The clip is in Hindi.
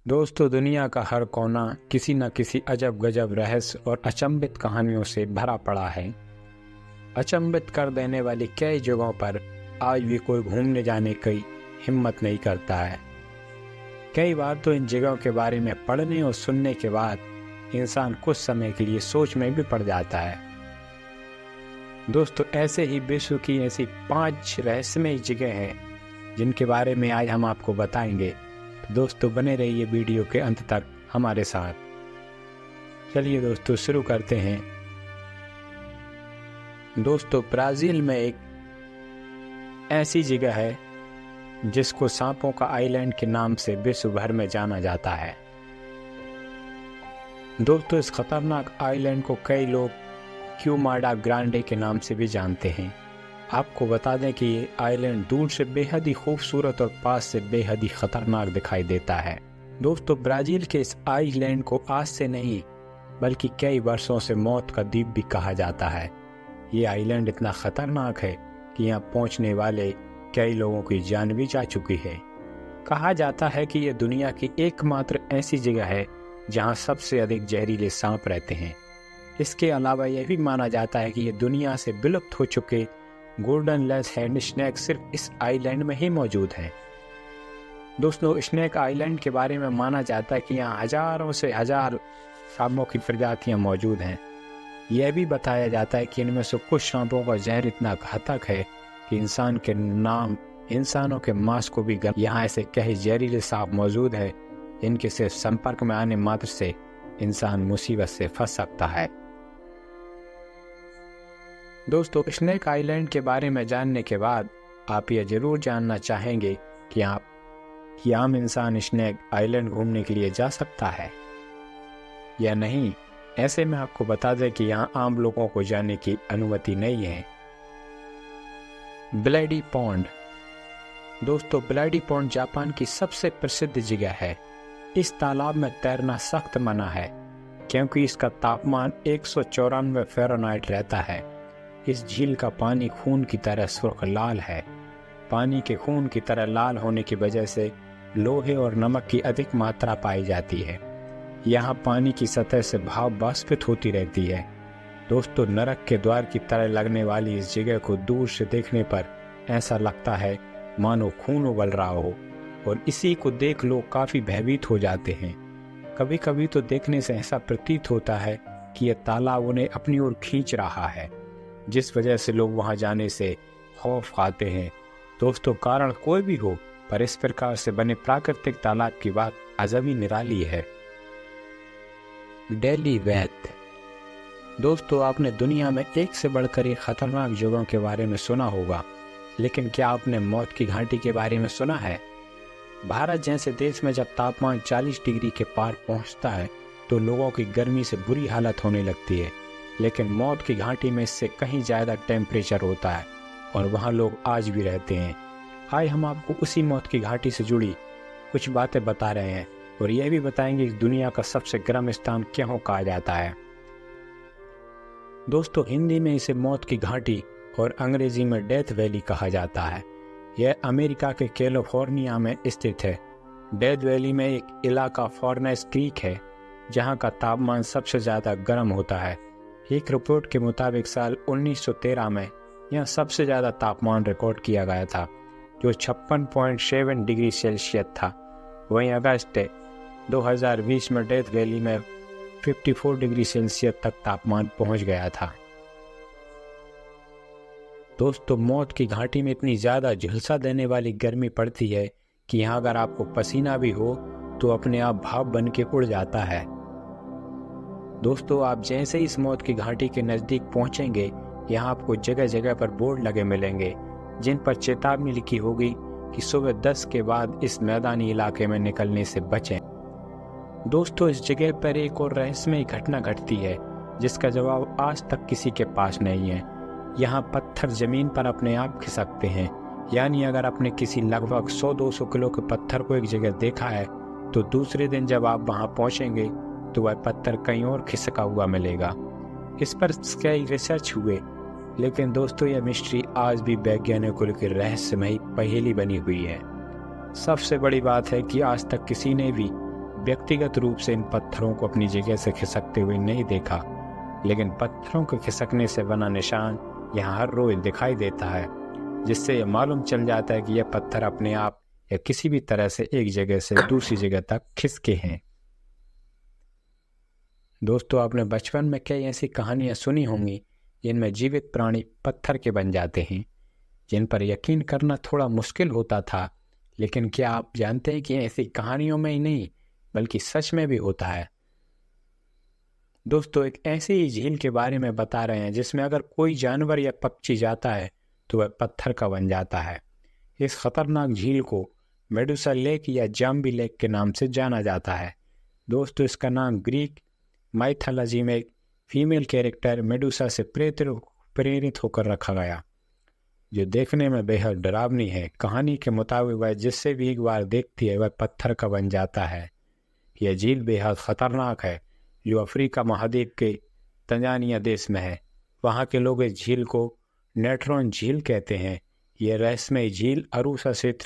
दोस्तों, दुनिया का हर कोना किसी न किसी अजब गजब रहस्य और अचंभित कहानियों से भरा पड़ा है। अचंभित कर देने वाली कई जगहों पर आज भी कोई घूमने जाने की हिम्मत नहीं करता है। कई बार तो इन जगहों के बारे में पढ़ने और सुनने के बाद इंसान कुछ समय के लिए सोच में भी पड़ जाता है। दोस्तों, ऐसे ही विश्व की ऐसी 5 रहस्यमय जगह हैं जिनके बारे में आज हम आपको बताएंगे। तो दोस्तों, बने रहिए वीडियो के अंत तक हमारे साथ। चलिए दोस्तों, शुरू करते हैं। दोस्तों, ब्राज़ील में एक ऐसी जगह है जिसको सांपों का आइलैंड के नाम से विश्व भर में जाना जाता है। दोस्तों, इस खतरनाक आइलैंड को कई लोग क्यूमाडा ग्रांडे के नाम से भी जानते हैं। आपको बता दें कि ये आइलैंड दूर से बेहद ही खूबसूरत और पास से बेहद ही खतरनाक दिखाई देता है। दोस्तों, ब्राज़ील के इस आइलैंड को आज से नहीं बल्कि कई वर्षों से मौत का द्वीप भी कहा जाता है। ये आइलैंड इतना खतरनाक है कि यहाँ पहुँचने वाले कई लोगों की जान भी जा चुकी है। कहा जाता है कि ये दुनिया की एकमात्र ऐसी जगह है जहाँ सबसे अधिक जहरीले सांप रहते हैं। इसके अलावा यह भी माना जाता है कि ये दुनिया से विलुप्त हो चुके गोल्डन लेस हैंड स्नेक सिर्फ इस आइलैंड में ही मौजूद हैं। दोस्तों, स्नेक आइलैंड के बारे में माना जाता है कि यहाँ हजारों से हजार सांपों की प्रजातियाँ मौजूद हैं। यह भी बताया जाता है कि इनमें से कुछ सांपों का जहर इतना घातक है कि इंसानों के मांस को भी यहाँ ऐसे कई जहरीले सांप मौजूद है जिनके से संपर्क में आने मात्र से इंसान मुसीबत से फंस सकता है। दोस्तों, स्नेक आइलैंड के बारे में जानने के बाद आप यह जरूर जानना चाहेंगे कि आम इंसान स्नेक आइलैंड घूमने के लिए जा सकता है या नहीं। ऐसे में आपको बता दें कि यहाँ आम लोगों को जाने की अनुमति नहीं है। Bloody pond. दोस्तों, ब्लडी पॉन्ड जापान की सबसे प्रसिद्ध जगह है। इस तालाब में तैरना सख्त मना है क्योंकि इसका तापमान 194 फ़ारेनहाइट रहता है। इस झील का पानी खून की तरह सुर्ख लाल है। पानी के खून की तरह लाल होने की वजह से लोहे और नमक की अधिक मात्रा पाई जाती है। यहाँ पानी की सतह से भाप वाष्पित होती रहती है। दोस्तों, नरक के द्वार की तरह लगने वाली इस जगह को दूर से देखने पर ऐसा लगता है मानो खून उबल रहा हो, और इसी को देख लोग काफी भयभीत हो जाते हैं। कभी कभी तो देखने से ऐसा प्रतीत होता है कि यह तालाब उन्हें अपनी ओर खींच रहा है, जिस वजह से लोग वहां जाने से खौफ खाते हैं। दोस्तों, कारण कोई भी हो, पर इस प्रकार से बने प्राकृतिक तालाब की बात अजब निराली है। डेली वेथ। दोस्तों, आपने दुनिया में एक से बढ़कर एक खतरनाक जगहों के बारे में सुना होगा, लेकिन क्या आपने मौत की घाटी के बारे में सुना है? भारत जैसे देश में जब तापमान 40 डिग्री के पार पहुंचता है तो लोगों की गर्मी से बुरी हालत होने लगती है, लेकिन मौत की घाटी में इससे कहीं ज़्यादा टेम्परेचर होता है और वहाँ लोग आज भी रहते हैं। आज हम आपको उसी मौत की घाटी से जुड़ी कुछ बातें बता रहे हैं और यह भी बताएंगे कि दुनिया का सबसे गर्म स्थान क्यों कहा जाता है। दोस्तों, हिंदी में इसे मौत की घाटी और अंग्रेजी में डेथ वैली कहा जाता है। यह अमेरिका के कैलिफोर्निया में स्थित है। डेथ वैली में एक इलाका फॉर्नेस क्रीक है जहाँ का तापमान सबसे ज़्यादा गर्म होता है। एक रिपोर्ट के मुताबिक साल 1913 में यह सबसे ज़्यादा तापमान रिकॉर्ड किया गया था, जो 56.7 डिग्री सेल्सियस था। वहीं अगस्त 2020 में डेथ वैली में 54 डिग्री सेल्सियस तक तापमान पहुंच गया था। दोस्तों, मौत की घाटी में इतनी ज़्यादा झुलसा देने वाली गर्मी पड़ती है कि यहाँ अगर आपको पसीना भी हो तो अपने आप भाप बन के उड़ जाता है। दोस्तों, आप जैसे ही इस मौत की घाटी के नज़दीक पहुंचेंगे, यहाँ आपको जगह जगह पर बोर्ड लगे मिलेंगे जिन पर चेतावनी लिखी होगी कि सुबह 10 के बाद इस मैदानी इलाके में निकलने से बचें। दोस्तों, इस जगह पर एक और रहस्यमय घटना घटती है जिसका जवाब आज तक किसी के पास नहीं है। यहाँ पत्थर जमीन पर अपने आप खिसकते हैं, यानी अगर आपने किसी लगभग 100-200 किलो के पत्थर को एक जगह देखा है तो दूसरे दिन जब आप वहाँ पहुँचेंगे तो वह पत्थर कहीं और खिसका हुआ मिलेगा। इस पर कई रिसर्च हुए, लेकिन दोस्तों, यह मिस्ट्री आज भी वैज्ञानिकों की रहस्यमयी पहेली बनी हुई है। सबसे बड़ी बात है कि आज तक किसी ने भी व्यक्तिगत रूप से इन पत्थरों को अपनी जगह से खिसकते हुए नहीं देखा, लेकिन पत्थरों के खिसकने से बना निशान यहाँ हर रोज दिखाई देता है, जिससे यह मालूम चल जाता है कि यह पत्थर अपने आप या किसी भी तरह से एक जगह से दूसरी जगह तक खिसके हैं। दोस्तों, आपने बचपन में कई ऐसी कहानियां सुनी होंगी जिनमें जीवित प्राणी पत्थर के बन जाते हैं, जिन पर यकीन करना थोड़ा मुश्किल होता था। लेकिन क्या आप जानते हैं कि ऐसी कहानियों में ही नहीं बल्कि सच में भी होता है। दोस्तों, एक ऐसी ही झील के बारे में बता रहे हैं जिसमें अगर कोई जानवर या पक्षी जाता है तो वह पत्थर का बन जाता है। इस खतरनाक झील को मेडुसा लेक या जाम्बी लेक के नाम से जाना जाता है। दोस्तों, इसका नाम ग्रीक माइथोलॉजी में फीमेल कैरेक्टर मेडुसा से प्रेरित होकर रखा गया, जो देखने में बेहद डरावनी है। कहानी के मुताबिक वह जिससे भी एक बार देखती है वह पत्थर का बन जाता है। यह झील बेहद खतरनाक है, जो अफ्रीका महाद्वीप के तंजानिया देश में है। वहाँ के लोग इस झील को नेट्रॉन झील कहते हैं। यह रहस्यमय झील अरूसा क्षेत्र